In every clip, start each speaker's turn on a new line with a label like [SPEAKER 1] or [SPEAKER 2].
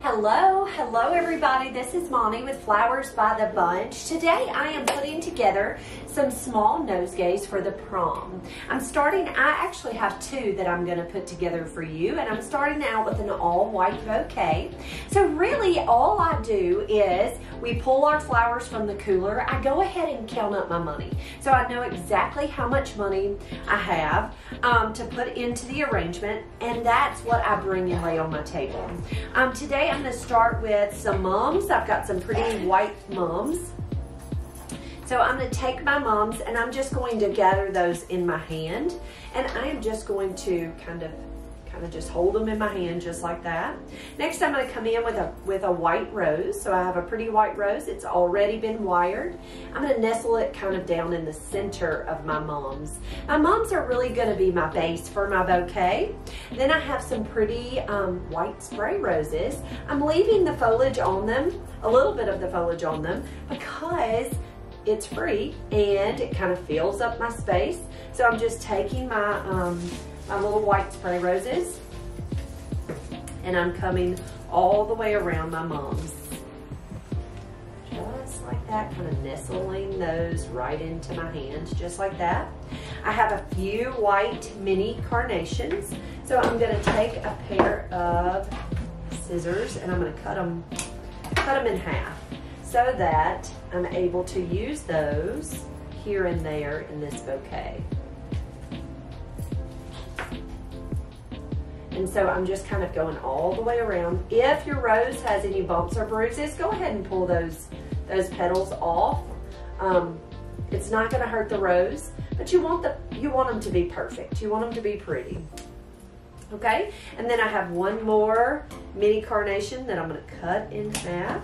[SPEAKER 1] Hello everybody, this is Monty with Flowers by the Bunch. Today I am putting together some small nosegays for the prom. I actually have two that I'm going to put together for you, and I'm starting out with an all white bouquet. So really all I do is we pull our flowers from the cooler. I go ahead and count up my money. So I know exactly how much money I have to put into the arrangement, and that's what I bring and lay on my table. Today I'm going to start with some mums. I've got some pretty white mums. So I'm going to take my mums and I'm just going to gather those in my hand, and I am just going to kind of just hold them in my hand just like that. Next I'm going to come in with a white rose. So I have a pretty white rose. It's already been wired. I'm going to nestle it kind of down in the center of my mums. My mums are really going to be my base for my bouquet. Then I have some pretty white spray roses. I'm leaving the foliage on them, a little bit of the foliage on them, because it's free and it kind of fills up my space. So I'm just taking my my little white spray roses, and I'm coming all the way around my mums. Just like that, kind of nestling those right into my hand, just like that. I have a few white mini carnations, so I'm going to take a pair of scissors and I'm going to cut them in half so that I'm able to use those here and there in this bouquet. And so I'm just kind of going all the way around. If your rose has any bumps or bruises, go ahead and pull those petals off. It's not going to hurt the rose, but you want them to be perfect. You want them to be pretty. Okay? And then I have one more mini carnation that I'm going to cut in half.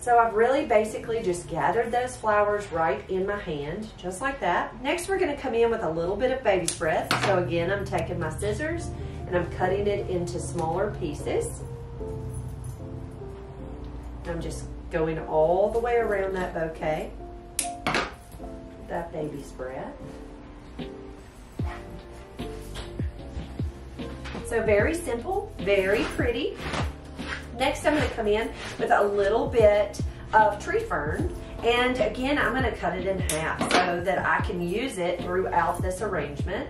[SPEAKER 1] So I've really basically just gathered those flowers right in my hand, just like that. Next we're going to come in with a little bit of baby's breath. So again, I'm taking my scissors and I'm cutting it into smaller pieces. I'm just going all the way around that bouquet, that baby's breath. So very simple, very pretty. Next, I'm going to come in with a little bit of tree fern, and again, I'm going to cut it in half so that I can use it throughout this arrangement.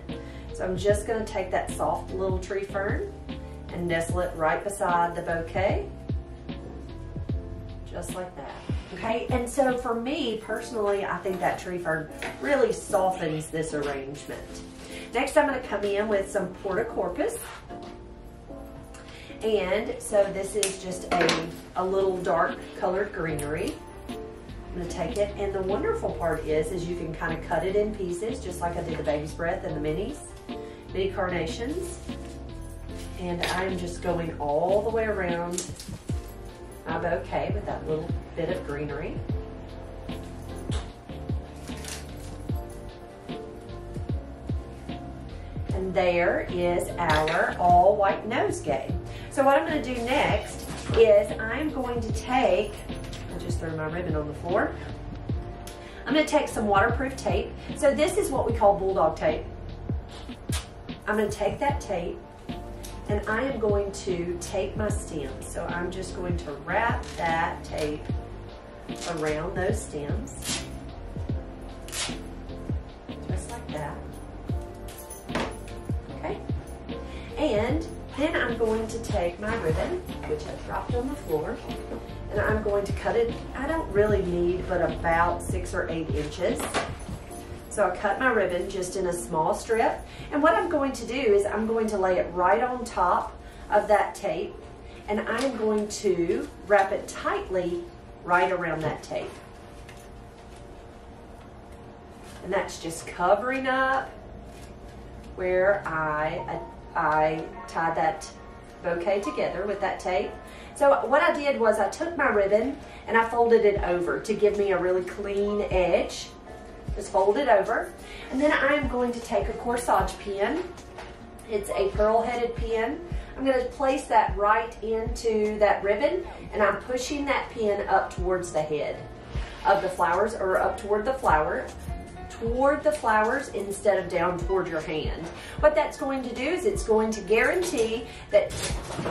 [SPEAKER 1] So I'm just going to take that soft little tree fern and nestle it right beside the bouquet, just like that. Okay, and so for me personally, I think that tree fern really softens this arrangement. Next, I'm going to come in with some porta-corpus. And so this is just a little dark colored greenery. I'm going to take it, and the wonderful part is you can kind of cut it in pieces, just like I did the baby's breath and the mini carnations. And I'm just going all the way around my bouquet with that little bit of greenery. And there is our all white nosegay. So what I'm going to do next is I'm going to take, I just threw my ribbon on the floor. I'm going to take some waterproof tape. So this is what we call bulldog tape. I'm going to take that tape and I am going to take my stems. So I'm just going to wrap that tape around those stems. Just like that. Okay. And then I'm going to take my ribbon, which I dropped on the floor, and I'm going to cut it. I don't really need but about 6 or 8 inches. So I cut my ribbon just in a small strip. And what I'm going to do is I'm going to lay it right on top of that tape, and I'm going to wrap it tightly right around that tape. And that's just covering up where I tied that bouquet together with that tape. So what I did was I took my ribbon and I folded it over to give me a really clean edge. Just fold it over. And then I'm going to take a corsage pin. It's a pearl-headed pin. I'm going to place that right into that ribbon, and I'm pushing that pin up towards the head of the flowers, or up toward the flower, toward the flowers instead of down toward your hand. What that's going to do is it's going to guarantee that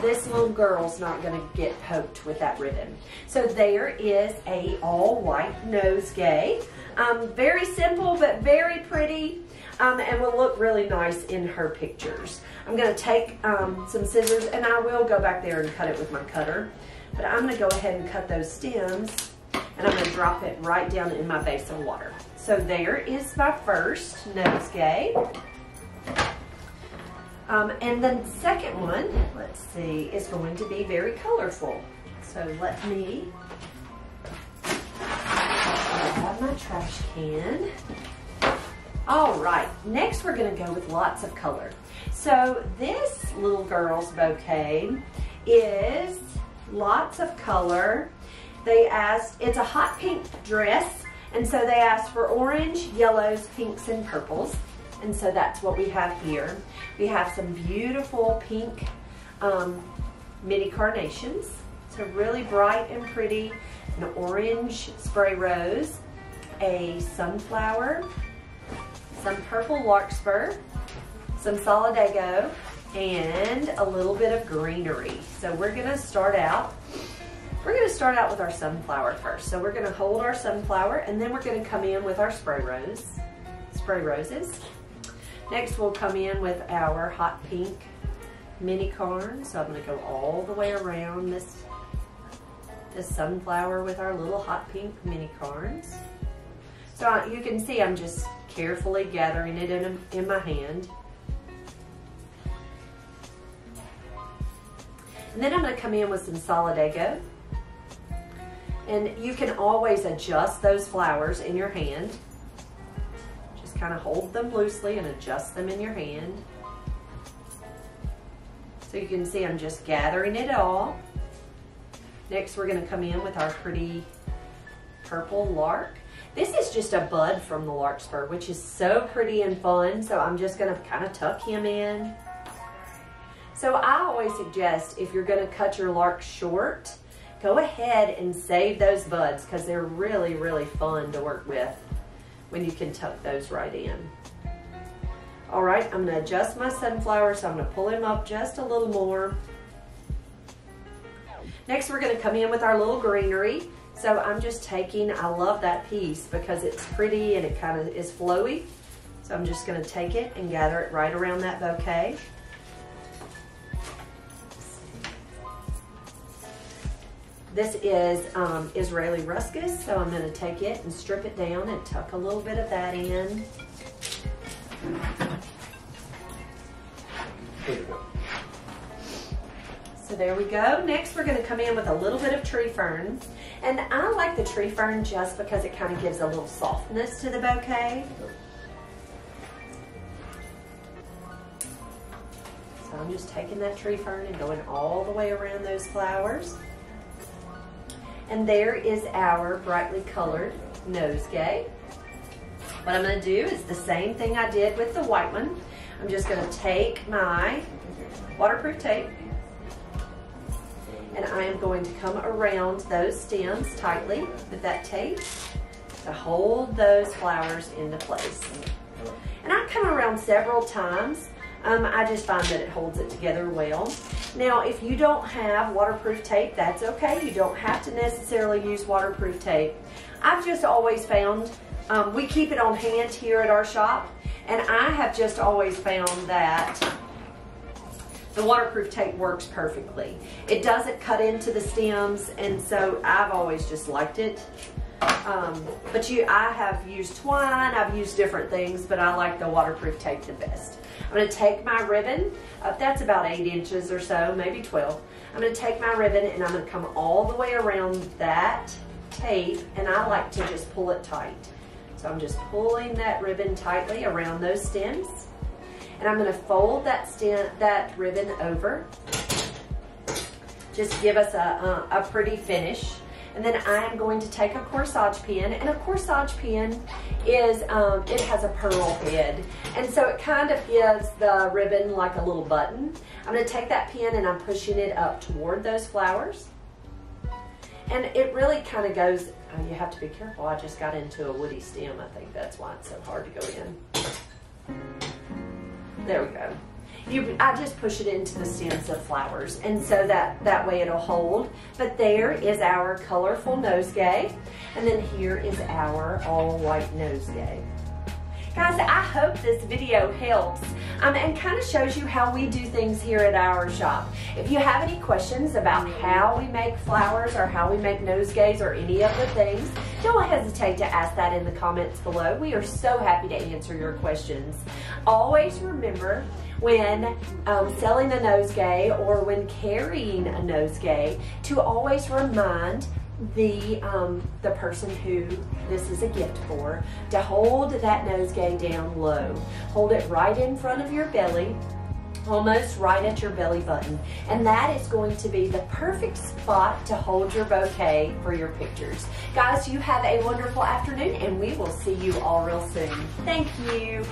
[SPEAKER 1] this little girl's not going to get poked with that ribbon. So there is a all white nosegay. Very simple but very pretty, and will look really nice in her pictures. I'm going to take some scissors, and I will go back there and cut it with my cutter. But I'm going to go ahead and cut those stems, and I'm going to drop it right down in my basin of water. So there is my first nosegay. And then the second one, let's see, is going to be very colorful. So let me grab my trash can. All right, next we're going to go with lots of color. So this little girl's bouquet is lots of color. They asked, it's a hot pink dress, and so they asked for orange, yellows, pinks, and purples. And so that's what we have here. We have some beautiful pink mini carnations. So really bright and pretty. An orange spray rose, a sunflower, some purple larkspur, some solidago, and a little bit of greenery. So we're gonna start out with our sunflower first. So we're gonna hold our sunflower, and then we're gonna come in with our spray roses. Next we'll come in with our hot pink mini carn. So I'm gonna go all the way around this sunflower with our little hot pink mini carns. So you can see I'm just carefully gathering it in my hand. And then I'm going to come in with some solidago. And you can always adjust those flowers in your hand. Just kind of hold them loosely and adjust them in your hand. So you can see I'm just gathering it all. Next we're going to come in with our pretty purple lark. This is just a bud from the larkspur, which is so pretty and fun. So I'm just going to kind of tuck him in. So I always suggest if you're going to cut your lark short, go ahead and save those buds because they're really, really fun to work with when you can tuck those right in. All right, I'm going to adjust my sunflower, so I'm going to pull him up just a little more. Next, we're going to come in with our little greenery. So I'm just taking, I love that piece because it's pretty and it kind of is flowy. So I'm just going to take it and gather it right around that bouquet. This is Israeli ruscus, so I'm going to take it and strip it down and tuck a little bit of that in. So there we go. Next we're going to come in with a little bit of tree fern. And I like the tree fern just because it kind of gives a little softness to the bouquet. So I'm just taking that tree fern and going all the way around those flowers. And there is our brightly colored nosegay. What I'm going to do is the same thing I did with the white one. I'm just going to take my waterproof tape and I am going to come around those stems tightly with that tape to hold those flowers into place. And I come around several times. I just find that it holds it together well. Now, if you don't have waterproof tape, that's okay. You don't have to necessarily use waterproof tape. I've just always found, we keep it on hand here at our shop, and I have just always found that the waterproof tape works perfectly. It doesn't cut into the stems, and so I've always just liked it. I have used twine, I've used different things, but I like the waterproof tape the best. I'm going to take my ribbon, that's about 8 inches or so, maybe 12. I'm going to take my ribbon and I'm going to come all the way around that tape, and I like to just pull it tight. So I'm just pulling that ribbon tightly around those stems, and I'm going to fold that ribbon over. Just give us a pretty finish. And then I am going to take a corsage pin, and a corsage pin is, it has a pearl head, and so it kind of gives the ribbon like a little button. I'm going to take that pin and I'm pushing it up toward those flowers, and it really kind of goes you have to be careful. I just got into a woody stem. I think that's why it's so hard to go in. There we go. I just push it into the stems of flowers, and so that way it'll hold. But there is our colorful nosegay, and then here is our all white nosegay. Guys, I hope this video helps and kind of shows you how we do things here at our shop. If you have any questions about how we make flowers or how we make nosegays or any of the things, don't hesitate to ask that in the comments below. We are so happy to answer your questions. Always remember, when selling a nosegay or when carrying a nosegay, to always remind the person who this is a gift for to hold that nosegay down low. Hold it right in front of your belly, almost right at your belly button, and that is going to be the perfect spot to hold your bouquet for your pictures. Guys, you have a wonderful afternoon, and we will see you all real soon. Thank you.